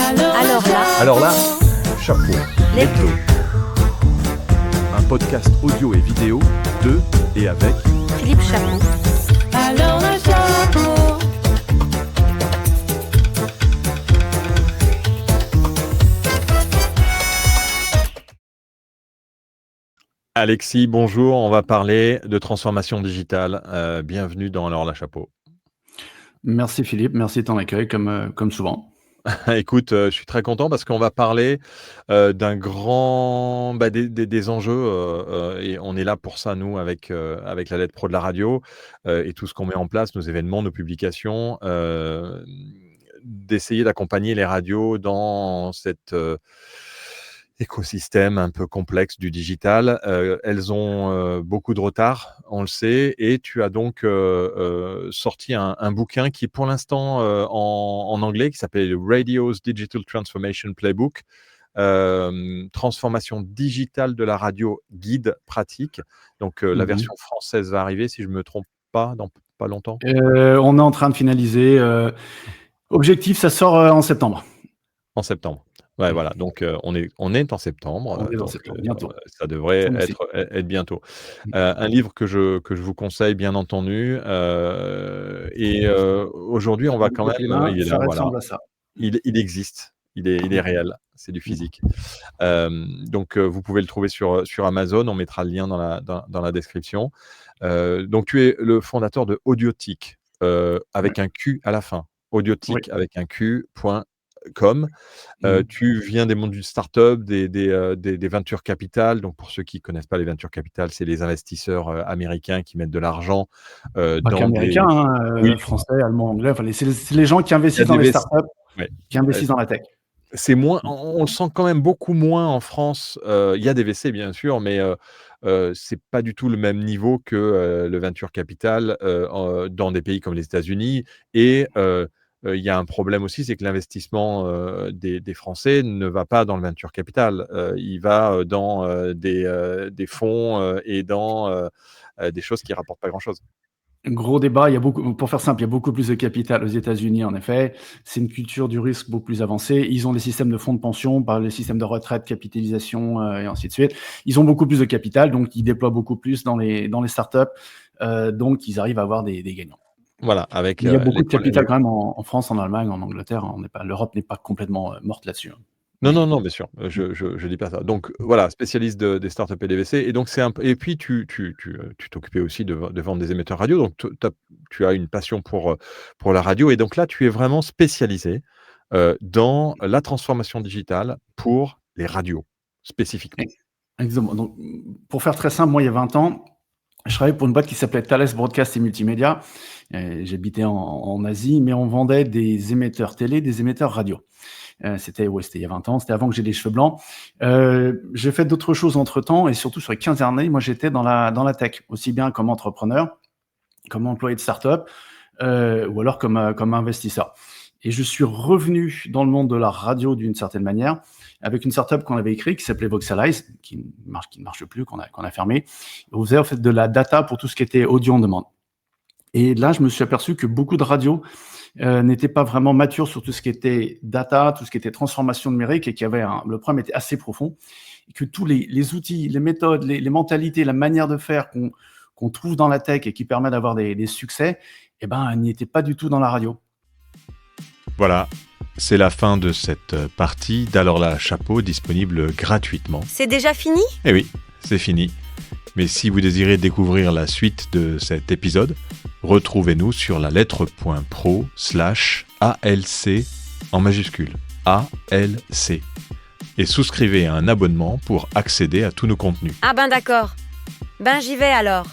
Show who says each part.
Speaker 1: Alors là, chapeau.
Speaker 2: Letto.
Speaker 1: Un podcast audio et vidéo de et avec
Speaker 2: Philippe Chapeau.
Speaker 3: Alors le chapeau.
Speaker 1: Alexis, bonjour, on va parler de transformation digitale. Bienvenue dans Alors la chapeau.
Speaker 4: Merci Philippe, merci de ton accueil comme souvent.
Speaker 1: Écoute, je suis très content parce qu'on va parler d'un grand des enjeux et on est là pour ça nous avec la Lettre Pro de la radio et tout ce qu'on met en place, nos événements, nos publications, d'essayer d'accompagner les radios dans cet écosystème un peu complexe du digital. Elles ont beaucoup de retard, on le sait, et tu as donc sorti un bouquin qui est pour l'instant en anglais, qui s'appelle Radio's Digital Transformation Playbook, transformation digitale de la radio, guide pratique. Donc la version française va arriver, si je ne me trompe pas, dans pas longtemps.
Speaker 4: On est en train de finaliser. Objectif, ça sort en septembre.
Speaker 1: En septembre. Ouais, voilà. Donc, on est en septembre.
Speaker 4: On est en
Speaker 1: Donc,
Speaker 4: septembre, bientôt.
Speaker 1: ça devrait
Speaker 4: Merci.
Speaker 1: être bientôt. Un livre que je vous conseille, bien entendu. Aujourd'hui, on va quand même. Il est
Speaker 4: Ça
Speaker 1: là, voilà.
Speaker 4: ressemble à ça.
Speaker 1: Il existe. Il est réel. C'est du physique. Donc, vous pouvez le trouver sur Amazon. On mettra le lien dans la description. Donc, tu es le fondateur de Audiotique, avec un Q à la fin. Audiotique avec un Q.com. Tu viens des mondes du start-up, des venture capital. Donc, pour ceux qui ne connaissent pas les venture capital, c'est les investisseurs américains qui mettent de l'argent dans
Speaker 4: américains, français, allemands, anglais. Enfin, c'est les gens qui investissent dans les startups, qui investissent dans la tech.
Speaker 1: C'est moins, on le sent quand même beaucoup moins en France. Il y a des VC, bien sûr, mais c'est pas du tout le même niveau que le venture capital dans des pays comme les États-Unis. Et il y a un problème aussi, c'est que l'investissement des Français ne va pas dans le venture capital. Il va dans des fonds et dans des choses qui ne rapportent pas grand-chose.
Speaker 4: Gros débat, pour faire simple, il y a beaucoup plus de capital aux États-Unis, en effet. C'est une culture du risque beaucoup plus avancée. Ils ont les systèmes de fonds de pension, par les systèmes de retraite, capitalisation et ainsi de suite. Ils ont beaucoup plus de capital, donc ils déploient beaucoup plus dans les startups. Donc ils arrivent à avoir des gagnants.
Speaker 1: Voilà,
Speaker 4: il y a beaucoup de capital quand même en France, en Allemagne, en Angleterre. L'Europe n'est pas complètement morte là-dessus.
Speaker 1: Non, bien sûr, je dis pas ça. Donc voilà, spécialiste des startups et des VC. Et donc et puis tu t'occupais aussi de vendre des émetteurs radio. Donc tu as une passion pour la radio. Et donc là, tu es vraiment spécialisé dans la transformation digitale pour les radios spécifiquement.
Speaker 4: Exactement. Donc, pour faire très simple, moi il y a 20 ans, je travaillais pour une boîte qui s'appelait Thales Broadcast et Multimédia. J'habitais en Asie, mais on vendait des émetteurs télé, des émetteurs radio. C'était il y a 20 ans, c'était avant que j'ai les cheveux blancs. J'ai fait d'autres choses entre-temps, et surtout sur les 15 dernières années, moi j'étais dans la tech, aussi bien comme entrepreneur, comme employé de start-up, ou alors comme investisseur. Et je suis revenu dans le monde de la radio d'une certaine manière, avec une startup qu'on avait créée qui s'appelait Voxalize, qui ne marche plus, qu'on a fermé. On faisait en fait de la data pour tout ce qui était audio on demand. Et là, je me suis aperçu que beaucoup de radios n'étaient pas vraiment matures sur tout ce qui était data, tout ce qui était transformation numérique, et le problème était assez profond, et que tous les outils, les méthodes, les mentalités, la manière de faire qu'on trouve dans la tech et qui permet d'avoir des succès, n'y étaient pas du tout dans la radio.
Speaker 1: Voilà, c'est la fin de cette partie d'Alors la chapeau, disponible gratuitement.
Speaker 2: C'est déjà fini ?
Speaker 1: Eh oui, c'est fini. Mais si vous désirez découvrir la suite de cet épisode, retrouvez-nous sur lalettre.pro/ALC en majuscule, ALC. Et souscrivez à un abonnement pour accéder à tous nos contenus.
Speaker 2: Ah d'accord. J'y vais alors.